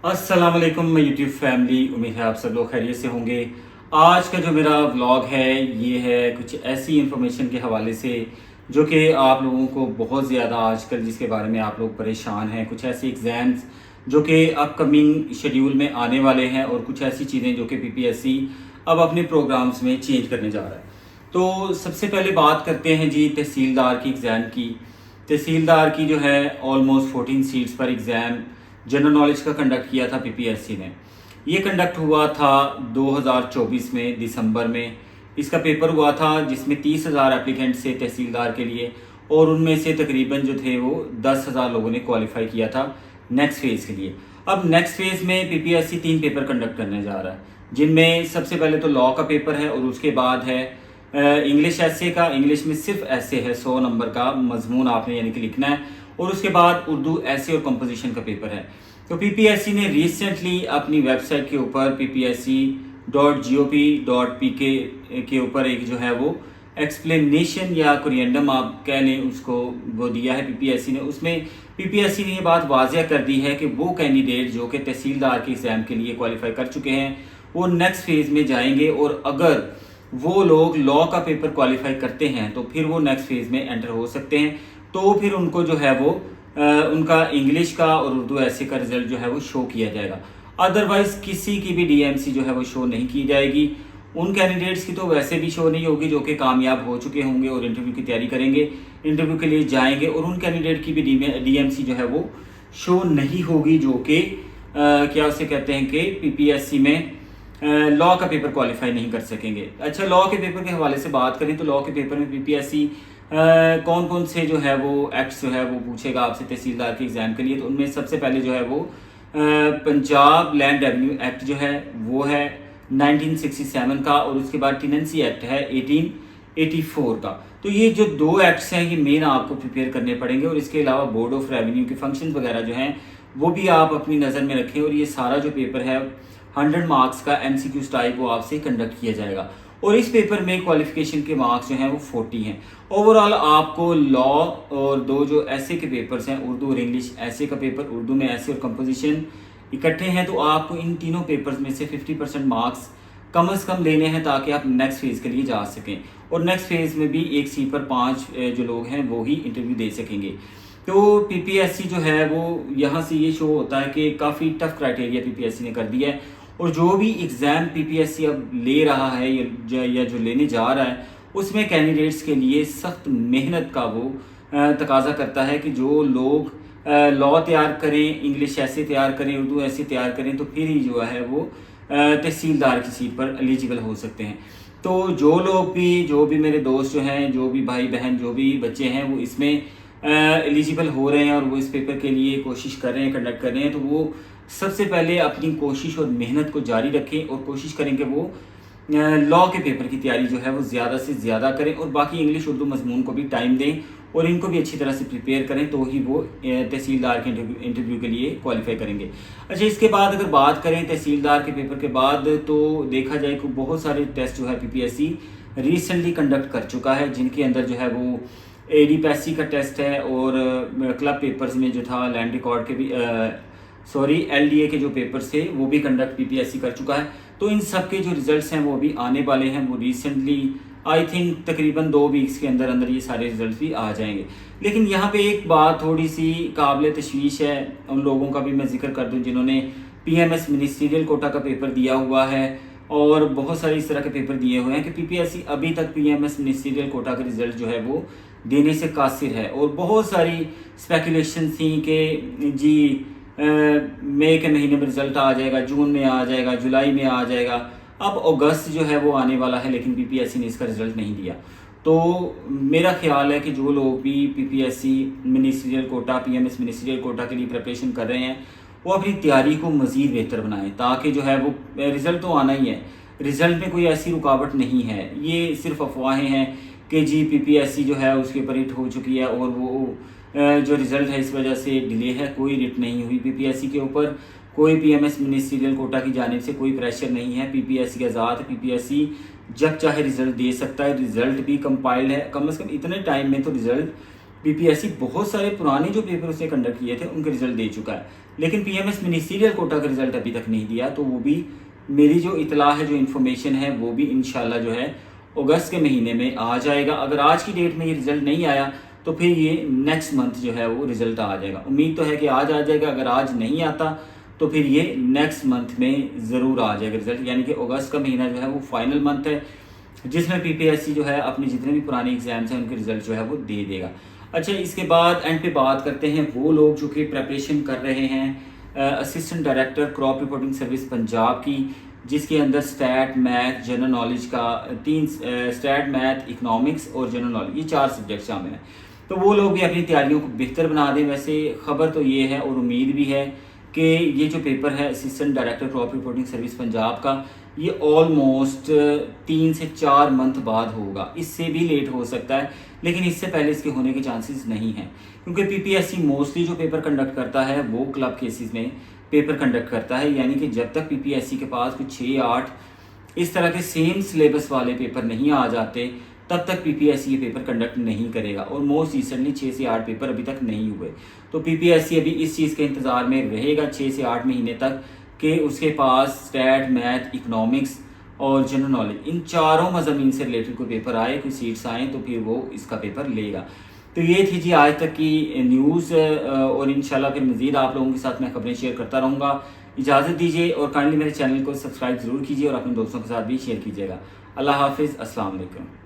अस्सलाम वालेकुम मैं यूट्यूब फैमिली। उम्मीद है आप सब लोग खैरियत से होंगे। आज का जो मेरा व्लॉग है ये है कुछ ऐसी इन्फॉर्मेशन के हवाले से जो कि आप लोगों को बहुत ज़्यादा आजकल जिसके बारे में आप लोग परेशान हैं। कुछ ऐसे एग्ज़ाम्स जो कि अपकमिंग शेड्यूल में आने वाले हैं और कुछ ऐसी चीज़ें जो कि पीपीएससी अब अपने प्रोग्राम्स में चेंज करने जा रहा है। तो सबसे पहले बात करते हैं जी तहसीलदार की एग्ज़ाम की। तहसीलदार की जो है ऑलमोस्ट 14 सीट्स पर एग्ज़ाम जनरल नॉलेज का कंडक्ट किया था पीपीएससी ने। ये कंडक्ट हुआ था 2024 में दिसंबर में। इसका पेपर हुआ था जिसमें 30,000 एप्लीकेंट्स थे तहसीलदार के लिए और उनमें से तकरीबन जो थे वो 10,000 लोगों ने क्वालिफाई किया था नेक्स्ट फेज़ के लिए। अब नेक्स्ट फेज़ में पीपीएससी 3 पेपर कंडक्ट करने जा रहा है, जिनमें सबसे पहले तो लॉ का पेपर है और उसके बाद है इंग्लिश ऐसे का। इंग्लिश में सिर्फ ऐसे है 100 नंबर का मजमून आपने यानी कि लिखना है और उसके बाद उर्दू ऐसे और कंपोजिशन का पेपर है। तो पीपीएससी ने रिसेंटली अपनी वेबसाइट के ऊपर ppsc.gop.pk के ऊपर एक जो है वो एक्सप्लेनेशन या कुरियंडम आप कह लें उसको वो दिया है पीपीएससी ने। उसमें पीपीएससी ने ये बात वाज़ह कर दी है कि वो कैंडिडेट जो कि तहसीलदार के एग्ज़ाम के लिए क्वालिफाई कर चुके हैं वो नेक्स्ट फेज़ में जाएंगे और अगर वो लोग लॉ का पेपर क्वालिफाई करते हैं तो फिर वो नेक्स्ट फेज़ में एंटर हो सकते हैं। तो फिर उनको जो है वो उनका इंग्लिश का और उर्दू ऐसे का रिजल्ट जो है वो शो किया जाएगा। अदरवाइज़ किसी की भी डीएमसी जो है वो शो नहीं की जाएगी। उन कैंडिडेट्स की तो वैसे भी शो नहीं होगी जो कि कामयाब हो चुके होंगे और इंटरव्यू की तैयारी करेंगे, इंटरव्यू के लिए जाएंगे, और उन कैंडिडेट की भी डीएमसी जो है वो शो नहीं होगी जो कि क्या उसे कहते हैं कि पीपीएससी में लॉ का पेपर क्वालिफाई नहीं कर सकेंगे। अच्छा, लॉ के पेपर के हवाले से बात करें तो लॉ के पेपर में पीपीएससी कौन कौन से जो है वो एक्ट्स जो है वो पूछेगा आपसे तहसीलदार के एग्ज़ाम के लिए। तो उनमें सबसे पहले जो है वो पंजाब लैंड रेवेन्यू एक्ट जो है वो है 1967 का, और उसके बाद टेनेंसी एक्ट है 1884 का। तो ये जो दो एक्ट्स हैं ये मेन आपको प्रिपेयर करने पड़ेंगे, और इसके अलावा बोर्ड ऑफ रेवेन्यू के फंक्शन वगैरह जो हैं वो भी आप अपनी नज़र में रखें। और ये सारा जो पेपर है 100 मार्क्स का MCQ टाइप वो आपसे कंडक्ट किया जाएगा, और इस पेपर में क्वालिफिकेशन के मार्क्स जो हैं वो 40 हैं। ओवरऑल आपको लॉ और दो जो ऐसे के पेपर्स हैं उर्दू और इंग्लिश, ऐसे का पेपर उर्दू में ऐसे और कंपोजिशन इकट्ठे हैं, तो आपको इन तीनों पेपर्स में से 50% मार्क्स कम से कम लेने हैं ताकि आप नेक्स्ट फेज़ के लिए जा सकें। और नेक्स्ट फेज़ में भी एक सीट पर 5 जो लोग हैं वो ही इंटरव्यू दे सकेंगे। तो पीपीएससी जो है वो यहाँ से ये शो होता है कि काफ़ी टफ क्राइटेरिया पीपीएससी ने कर दिया है, और जो भी एग्ज़ाम पीपीएससी अब ले रहा है या जो लेने जा रहा है उसमें कैंडिडेट्स के लिए सख्त मेहनत का वो तकाजा करता है कि जो लोग लॉ तैयार करें, इंग्लिश ऐसे तैयार करें, उर्दू ऐसे तैयार करें, तो फिर ही जो है वो तहसीलदार की सीट पर एलिजिबल हो सकते हैं। तो जो भी मेरे दोस्त जो हैं, जो भी भाई बहन, जो भी बच्चे हैं वो इसमें एलिजिबल हो रहे हैं और वो इस पेपर के लिए कोशिश कर रहे हैं, कंडक्ट कर रहे हैं, तो वो सबसे पहले अपनी कोशिश और मेहनत को जारी रखें और कोशिश करें कि वो लॉ के पेपर की तैयारी जो है वो ज़्यादा से ज़्यादा करें, और बाकी इंग्लिश उर्दू मजमून को भी टाइम दें और इनको भी अच्छी तरह से प्रिपेयर करें, तो ही वो तहसीलदार के इंटरव्यू के लिए क्वालिफाई करेंगे। अच्छा, इसके बाद अगर बात करें तहसीलदार के पेपर के बाद, तो देखा जाए कि बहुत सारे टेस्ट जो है पीपीएससी रिसेंटली कंडक्ट कर चुका है, जिनके अंदर जो है वो एडीपीएससी का टेस्ट है, और क्लब पेपर्स में जो था लैंड रिकॉर्ड के भी एलडीए के जो पेपर्स थे वो भी कंडक्ट पीपीएससी कर चुका है। तो इन सब के जो रिजल्ट्स हैं वो अभी आने वाले हैं। वो रिसेंटली आई थिंक तकरीबन 2 वीक्स के अंदर अंदर ये सारे रिजल्ट्स भी आ जाएंगे। लेकिन यहाँ पे एक बात थोड़ी सी काबिल तशवीश है, उन लोगों का भी मैं जिक्र कर दूँ जिन्होंने पीएमएस मिनिस्ट्रियल कोटा का पेपर दिया हुआ है और बहुत सारे इस तरह के पेपर दिए हुए हैं कि पीपीएससी अभी तक पीएमएस मिनिस्ट्रियल कोटा का रिजल्ट जो है वो देने से कासिर है। और बहुत सारी स्पेकुलेशन थी कि जी मई के महीने में रिजल्ट आ जाएगा, जून में आ जाएगा, जुलाई में आ जाएगा। अब अगस्त जो है वो आने वाला है, लेकिन पीपीएससी ने इसका रिजल्ट नहीं दिया। तो मेरा ख्याल है कि जो लोग भी PPSC ministerial quota, PMS ministerial quota के लिए प्रिपरेशन कर रहे हैं वो अपनी तैयारी को मज़ीद बेहतर बनाएं, ताकि जो है वो रिज़ल्ट तो आना ही है, रिज़ल्ट में कोई ऐसी रुकावट नहीं है। ये सिर्फ अफवाहें हैं कि जी पीपीएससी जो है उसके ऊपर हिट हो चुकी है और वो जो रिज़ल्ट है इस वजह से डिले है। कोई रिट नहीं हुई पीपीएससी के ऊपर, कोई पीएमएस मिनिस्ट्रियल कोटा की जानिब से कोई प्रेशर नहीं है। पीपीएससी आज़ाद है, पीपीएससी जब चाहे रिज़ल्ट दे सकता है। रिज़ल्ट भी कंपाइल्ड है, कम से कम इतने टाइम में तो रिज़ल्ट पीपीएससी बहुत सारे पुराने जो पेपर उसने कंडक्ट किए थे उनके रिजल्ट दे चुका है, लेकिन पीएमएस मिनिस्टीरियल कोटा का रिजल्ट अभी तक नहीं दिया। तो वो भी मेरी जो इतला है, जो इन्फॉर्मेशन है, वो भी इंशाल्लाह जो है अगस्त के महीने में आ जाएगा। अगर आज की डेट में ये रिज़ल्ट नहीं आया तो फिर ये नेक्स्ट मंथ जो है वो रिज़ल्ट आ जाएगा। उम्मीद तो है कि आज आ जाएगा, अगर आज नहीं आता तो फिर ये नेक्स्ट मंथ में ज़रूर आ जाएगा रिज़ल्ट। यानी कि अगस्त का महीना जो है वो फाइनल मंथ है जिसमें पीपीएससी जो है अपने जितने भी पुराने एग्ज़ाम्स हैं उनके रिज़ल्ट जो है वो दे देगा। अच्छा, इसके बाद एंड पे बात करते हैं वो लोग जो कि प्रेपरेशन कर रहे हैं assistant director crop reporting service Punjab की, जिसके अंदर स्टैट, मैथ, जनरल नॉलेज का स्टैट, मैथ, इकनॉमिक्स और जनरल नॉलेज, ये 4 सब्जेक्ट शामिल हैं। तो वो लोग भी अपनी तैयारियों को बेहतर बना दें। वैसे ख़बर तो ये है और उम्मीद भी है कि ये जो पेपर है assistant director crop reporting service Punjab का, ये ऑलमोस्ट 3 से 4 मंथ बाद होगा। इससे भी लेट हो सकता है, लेकिन इससे पहले इसके होने के चांसेस नहीं हैं, क्योंकि पीपीएससी मोस्टली जो पेपर कंडक्ट करता है वो क्लब केसेस में पेपर कंडक्ट करता है। यानी कि जब तक पीपीएससी के पास कुछ 6-8 इस तरह के सेम सिलेबस वाले पेपर नहीं आ जाते, तब तक पीपीएससी ये पेपर कंडक्ट नहीं करेगा। और मोस्ट रिसेंटली 6 से 8 पेपर अभी तक नहीं हुए। तो पीपीएससी अभी इस चीज़ के इंतज़ार में रहेगा 6 से 8 महीने तक कि उसके पास स्टैट, मैथ, इकनॉमिक्स और जनरल नॉलेज, इन चारों मज़ामीन से रिलेटेड कोई पेपर आए, कोई सीट्स आएँ, तो फिर वो इसका पेपर लेगा। तो ये थी जी आज तक की न्यूज़, और इंशाल्लाह फिर मज़ीद आप लोगों के साथ मैं खबरें शेयर करता रहूँगा। इजाज़त दीजिए और काइंडली मेरे चैनल को सब्सक्राइब ज़रूर कीजिए और अपने दोस्तों के साथ भी शेयर कीजिएगा। अल्लाह हाफिज़, अस्सलाम वालेकुम।